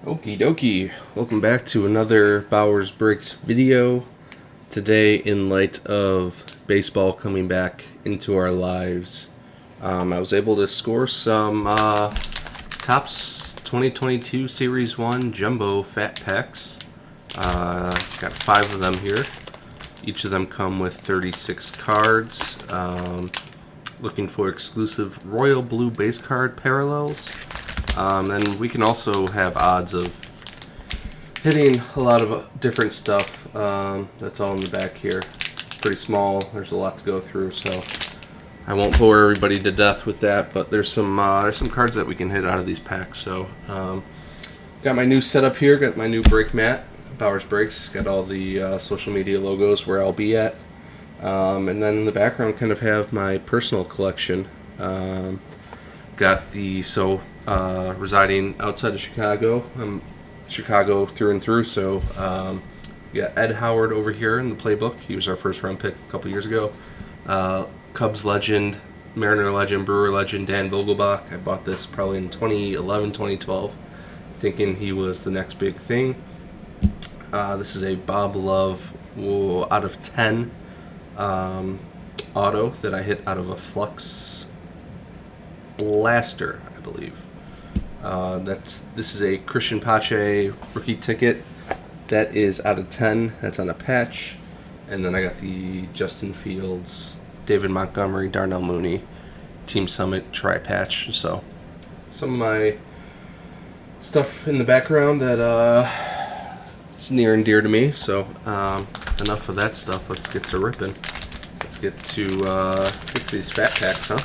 Okie dokie. Welcome back to another Bowers Breaks video. Today, in light of baseball coming back into our lives, I was able to score some TOPPS 2022 Series 1 Jumbo Fat Packs. Got 5 of them here. Each of them come with 36 cards. Looking for exclusive Royal Blue base card parallels. And we can also have odds of hitting a lot of different stuff. That's all in the back here. It's pretty small. There's a lot to go through, so I won't bore everybody to death with that. But there's some cards that we can hit out of these packs. So got my new setup here. Got my new break mat, Bowers Breaks. Got all the social media logos where I'll be at. And then in the background, kind of have my personal collection. Got the residing outside of Chicago. I'm Chicago through and through. So we got Ed Howard over here in the playbook. He was our first round pick a couple years ago. Cubs legend, Mariner legend, Brewer legend, Dan Vogelbach. I bought this probably in 2011, 2012, thinking he was the next big thing. This is a Bob Love out of 10 auto that I hit out of a Flux Blaster, I believe. This is a Christian Pache rookie ticket that is out of 10. That's on a patch. And then I got the Justin Fields, David Montgomery, Darnell Mooney Team Summit tri-patch. So some of my stuff in the background that it's near and dear to me. So enough of that stuff. Let's get to ripping. Let's get to these fat packs, huh?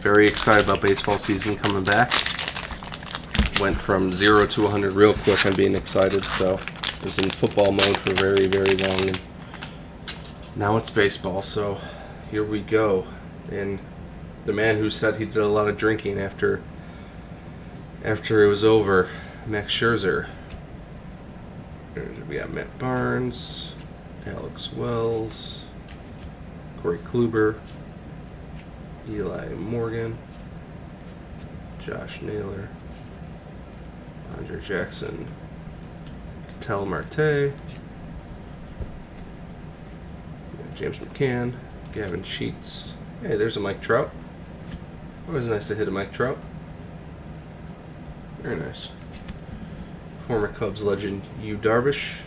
Very excited about baseball season coming back. Went from 0 to 100 real quick on being excited, so I was in football mode for very, very long. And now it's baseball, so here we go. And the man who said he did a lot of drinking after it was over, Max Scherzer. We got Matt Barnes, Alex Wells, Corey Kluber, Eli Morgan, Josh Naylor, Andre Jackson, Ketel Marte, James McCann, Gavin Sheets. Hey, there's a Mike Trout. Always nice to hit a Mike Trout. Very nice. Former Cubs legend Yu Darvish,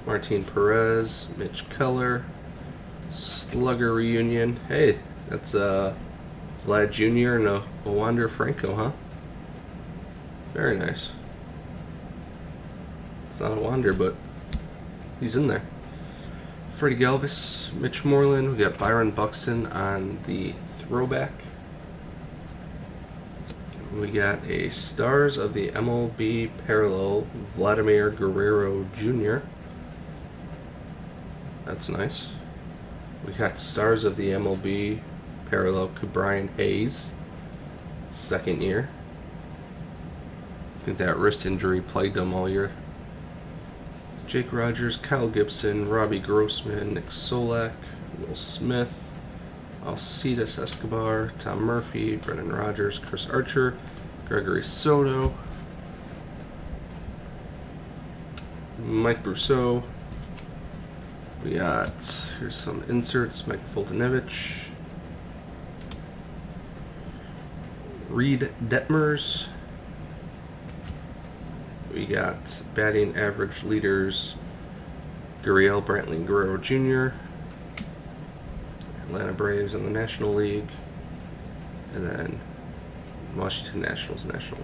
Martin Perez, Mitch Keller, Slugger reunion. Hey, that's Vlad Jr. and a Wander Franco, huh? Very nice. It's not a Wander, but he's in there. Freddie Galvis, Mitch Moreland. We got Byron Buxton on the throwback. We got a Stars of the MLB parallel, Vladimir Guerrero Jr. That's nice. We got Stars of the MLB parallel, Brian Hayes, second year. I think that wrist injury plagued him all year. Jake Rogers, Kyle Gibson, Robbie Grossman, Nick Solak, Will Smith, Alcides Escobar, Tom Murphy, Brendan Rodgers, Chris Archer, Gregory Soto, Mike Brousseau. We got, here's some inserts, Mike Fultonevich, Reed Detmers. We got batting average leaders, Gurriel Brantley Guerrero Jr., Atlanta Braves in the National League, and then Washington Nationals National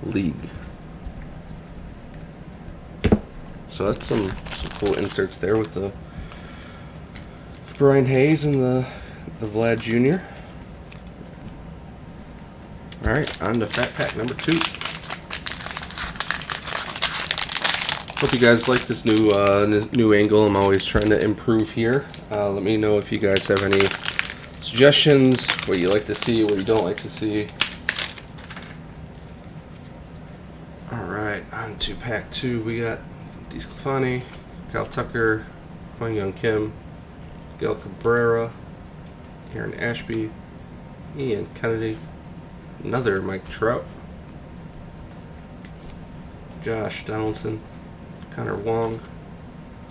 League. So that's some cool inserts there with the Brian Hayes and the Vlad Jr. Alright, on to Fat Pack number 2. Hope you guys like this new angle. I'm always trying to improve here. Let me know if you guys have any suggestions, what you like to see, what you don't like to see. Alright, on to pack 2. We got DeSclafani, Kyle Tucker, Kwang Young Kim, Miguel Cabrera, Aaron Ashby, Ian Kennedy, another Mike Trout, Josh Donaldson, Connor Wong,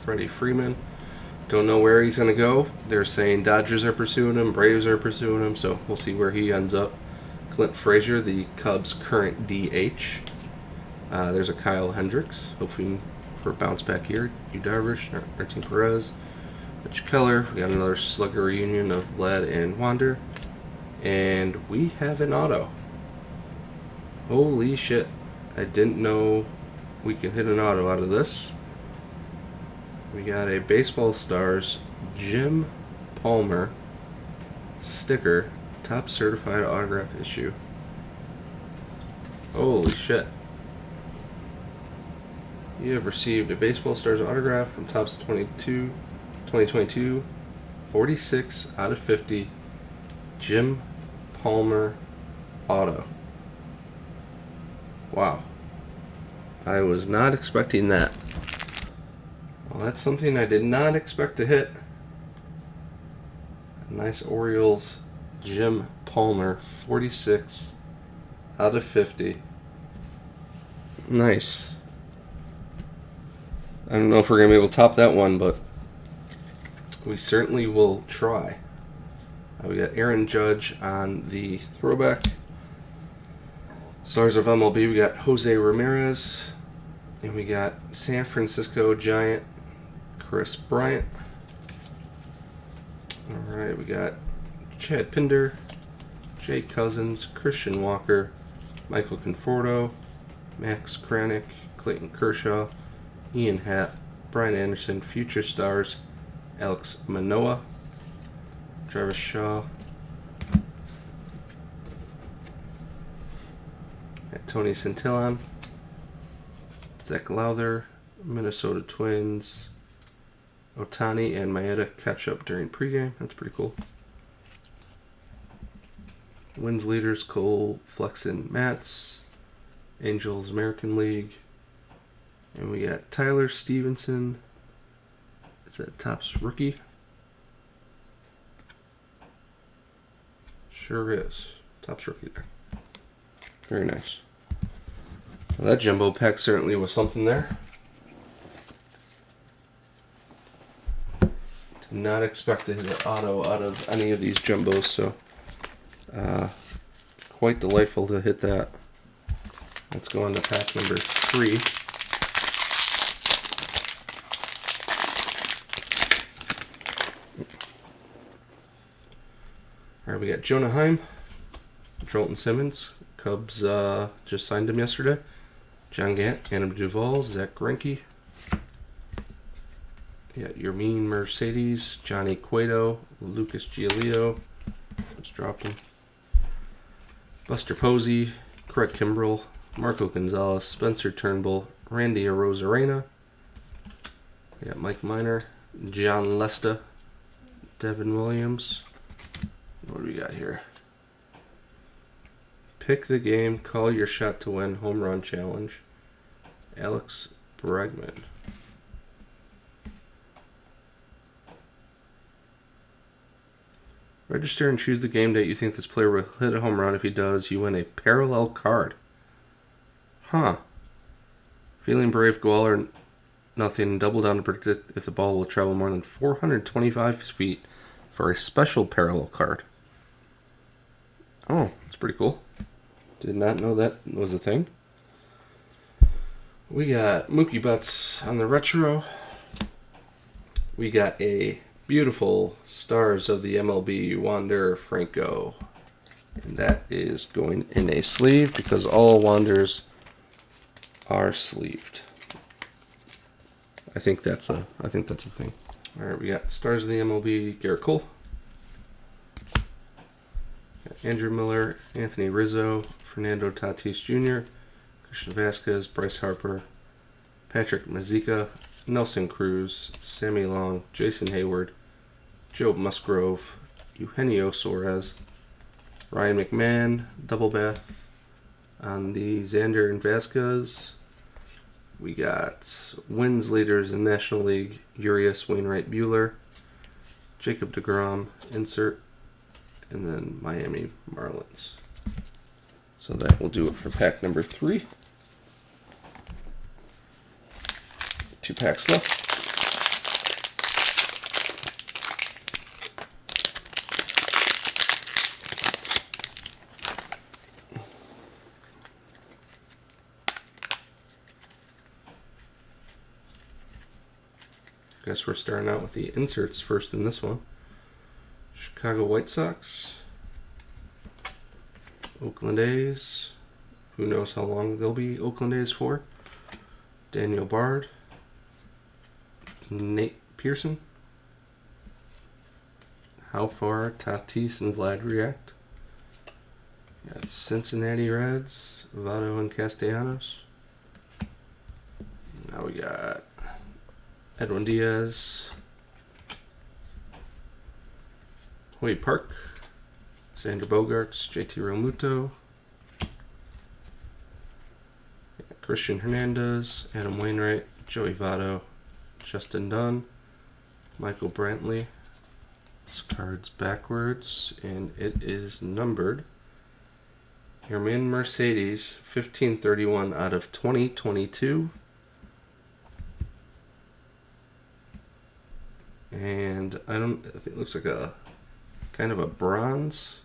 Freddie Freeman. Don't know where he's going to go. They're saying Dodgers are pursuing him, Braves are pursuing him, so we'll see where he ends up. Clint Frazier, the Cubs' current DH. There's a Kyle Hendricks, hoping for a bounce back here. Yu Darvish, Martin Perez, Mitch Keller. We got another slugger reunion of Vlad and Wander. And we have an auto. Holy shit. I didn't know we could hit an auto out of this. We got a Baseball Stars Jim Palmer sticker, top certified autograph issue. Holy shit. You have received a Baseball Stars autograph from TOPPS 2022, 46 out of 50, Jim Palmer auto. Wow. I was not expecting that. Well, that's something I did not expect to hit. A nice Orioles Jim Palmer, 46 out of 50. Nice. I don't know if we're going to be able to top that one, but we certainly will try. We got Aaron Judge on the throwback. Stars of MLB, we got Jose Ramirez. And we got San Francisco Giant Chris Bryant. Alright, we got Chad Pinder, Jake Cousins, Christian Walker, Michael Conforto, Max Kranick, Clayton Kershaw, Ian Happ, Brian Anderson, Future Stars, Alex Manoah, Travis Shaw, Tony Santillan, Zach Lowther, Minnesota Twins, Otani and Maeda catch up during pregame. That's pretty cool. Wins leaders Cole, Flexen, Mats, Angels American League. And we got Tyler Stevenson. Is that TOPPS rookie? Sure is. TOPPS rookie there. Very nice. Well, that jumbo pack certainly was something there. Did not expect to hit an auto out of any of these jumbos, so quite delightful to hit that. Let's go on to pack number 3. All right, we got Jonah Heim, Jolton Simmons, Cubs just signed him yesterday. John Gant, Adam Duvall, Zach Greinke. Yeah, Yermin Mercedes, Johnny Cueto, Lucas Giolito. Just dropped him. Buster Posey, Craig Kimbrell, Marco Gonzalez, Spencer Turnbull, Randy Arozarena. We got Mike Minor, John Lesta, Devin Williams. What do we got here? Pick the game, call your shot to win, home run challenge. Alex Bregman. Register and choose the game date you think this player will hit a home run. If he does, you win a parallel card. Huh. Feeling brave, go all or nothing. Double down to predict if the ball will travel more than 425 feet for a special parallel card. Oh, that's pretty cool. Did not know that was a thing. We got Mookie Betts on the retro. We got a beautiful Stars of the MLB Wander Franco. And that is going in a sleeve because all Wanders are sleeved. I think that's a thing. All right, we got Stars of the MLB Garrett Cole. Andrew Miller, Anthony Rizzo, Fernando Tatis Jr., Christian Vasquez, Bryce Harper, Patrick Mazeika, Nelson Cruz, Sammy Long, Jason Hayward, Joe Musgrove, Eugenio Suarez, Ryan McMahon, double bath on the Xander and Vasquez. We got wins leaders in National League, Urias, Wainwright, Buehler, Jacob deGrom, insert, and then Miami Marlins. So that will do it for pack number 3. 2 packs left. Guess we're starting out with the inserts first in this one. Chicago White Sox, Oakland A's. Who knows how long they'll be Oakland A's for? Daniel Bard, Nate Pearson. How far Tatis and Vlad react? Got Cincinnati Reds, Votto and Castellanos. Now we got Edwin Diaz, Hoy Park, Xander Bogaerts, JT Realmuto, Christian Hernandez, Adam Wainwright, Joey Votto, Justin Dunn, Michael Brantley. This card's backwards, and it is numbered. Herman Mercedes, 1531 out of 2022. And I think it looks like a kind of a bronze,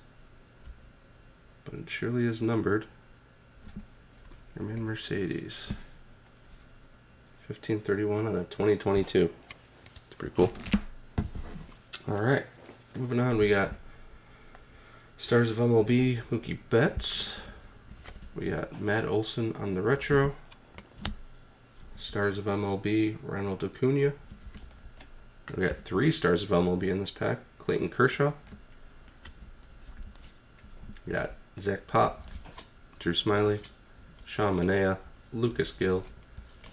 but it surely is numbered. Herman Mercedes, 1531 out of 2022. It's pretty cool. All right, moving on. We got Stars of MLB, Mookie Betts. We got Matt Olson on the retro. Stars of MLB, Ronald Acuna. We got 3 Stars of MLB in this pack. Clayton Kershaw. We got Zach Pop, Drew Smyly, Sean Manaea, Lucas Gill,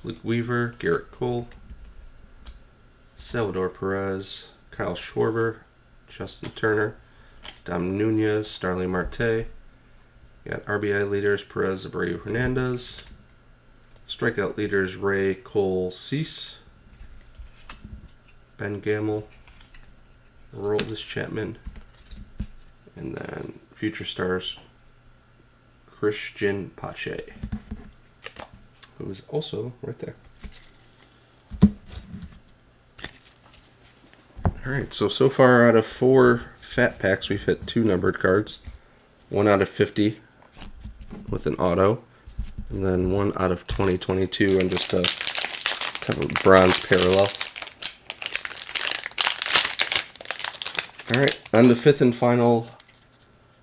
Luke Weaver, Garrett Cole, Salvador Perez, Kyle Schwarber, Justin Turner, Dom Nunez, Starling Marte. We got RBI leaders Perez, Abreu, Hernandez. Strikeout leaders Ray, Cole, Cease, Ben Gamel, Aroldis Chapman, and then future stars Christian Pache, who is also right there. Alright, so far out of 4 fat packs, we've hit 2 numbered cards. 1 out of 50 with an auto, and then 1 out of 2022 and just a type of bronze parallel. Alright, on the 5th and final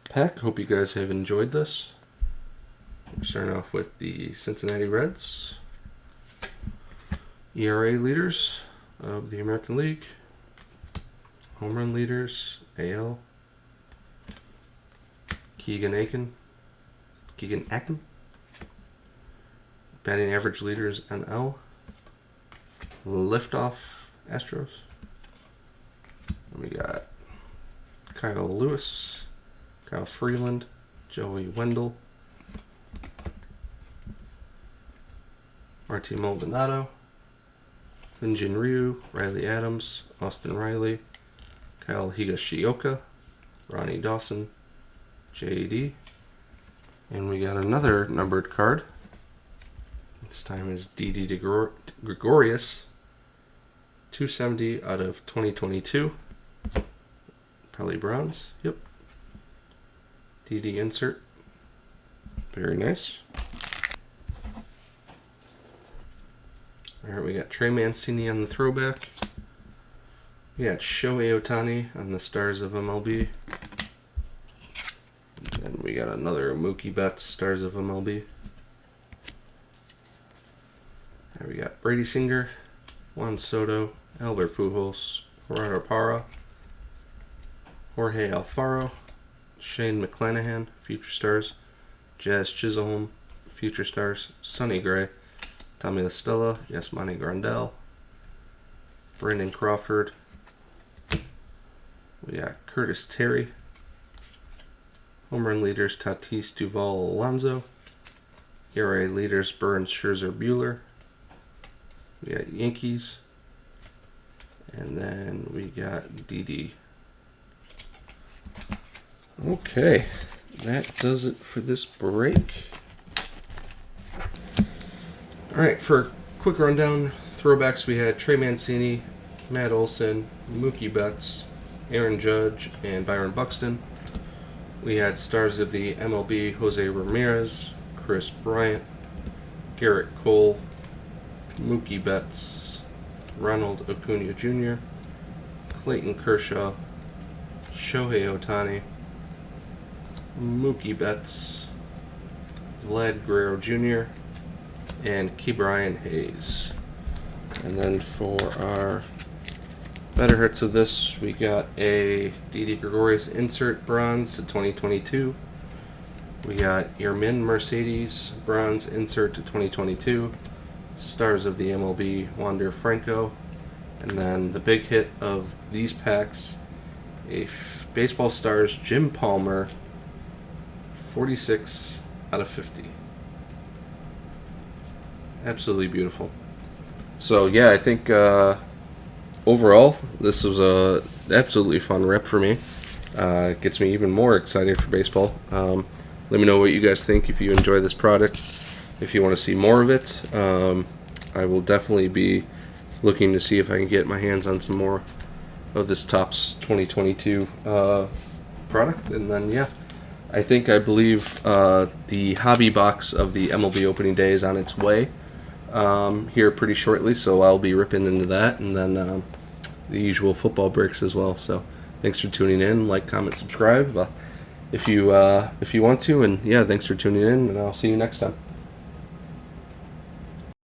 pack. Hope you guys have enjoyed this. We're starting off with the Cincinnati Reds. ERA leaders of the American League. Home run leaders, AL. Keegan Akin. Batting average leaders, NL. Liftoff, Astros. And we got Kyle Lewis, Kyle Freeland, Joey Wendell, Marty Maldonado, Hyun-Jin Ryu, Riley Adams, Austin Riley, Kyle Higashioka, Ronnie Dawson, JD, and we got another numbered card. This time is Didi Gregorius, 270 out of 2022. Probably bronze. Yep. DD insert. Very nice. Alright, we got Trey Mancini on the throwback. We got Shohei Ohtani on the Stars of MLB. And we got another Mookie Betts, Stars of MLB. There we got Brady Singer, Juan Soto, Albert Pujols, Gerardo Parra, Jorge Alfaro, Shane McClanahan, Future Stars, Jazz Chisholm, Future Stars, Sonny Gray, Tommy La Stella, Yasmani Grandal, Brandon Crawford. We got Curtis Terry. Home run leaders Tatis, Duval, Alonso. ERA leaders Burns, Scherzer, Buehler. We got Yankees. And then we got DD. Okay, that does it for this break. Alright, for a quick rundown Throwbacks, we had Trey Mancini, Matt Olson, Mookie Betts, Aaron Judge, and Byron Buxton. We had stars of the MLB, Jose Ramirez, Chris Bryant, Garrett Cole, Mookie Betts, Ronald Acuna Jr., Clayton Kershaw, Shohei Ohtani, Mookie Betts, Vlad Guerrero Jr., and Ke'Bryan Hayes. And then for our better hits of this, we got a Didi Gregorius insert bronze to 2022. We got Yermin Mercedes bronze insert to 2022. Stars of the MLB, Wander Franco. And then the big hit of these packs, a Baseball Stars Jim Palmer, 46 out of 50. Absolutely beautiful. So yeah, I think overall this was a absolutely fun rep for me. It gets me even more excited for baseball. Let me know what you guys think if you enjoy this product. If you want to see more of it, I will definitely be looking to see if I can get my hands on some more of this TOPPS 2022 product. And then yeah, I believe the hobby box of the MLB opening day is on its way here pretty shortly, so I'll be ripping into that, and then the usual football bricks as well. So thanks for tuning in. Like, comment, subscribe if you want to, and yeah, thanks for tuning in, and I'll see you next time.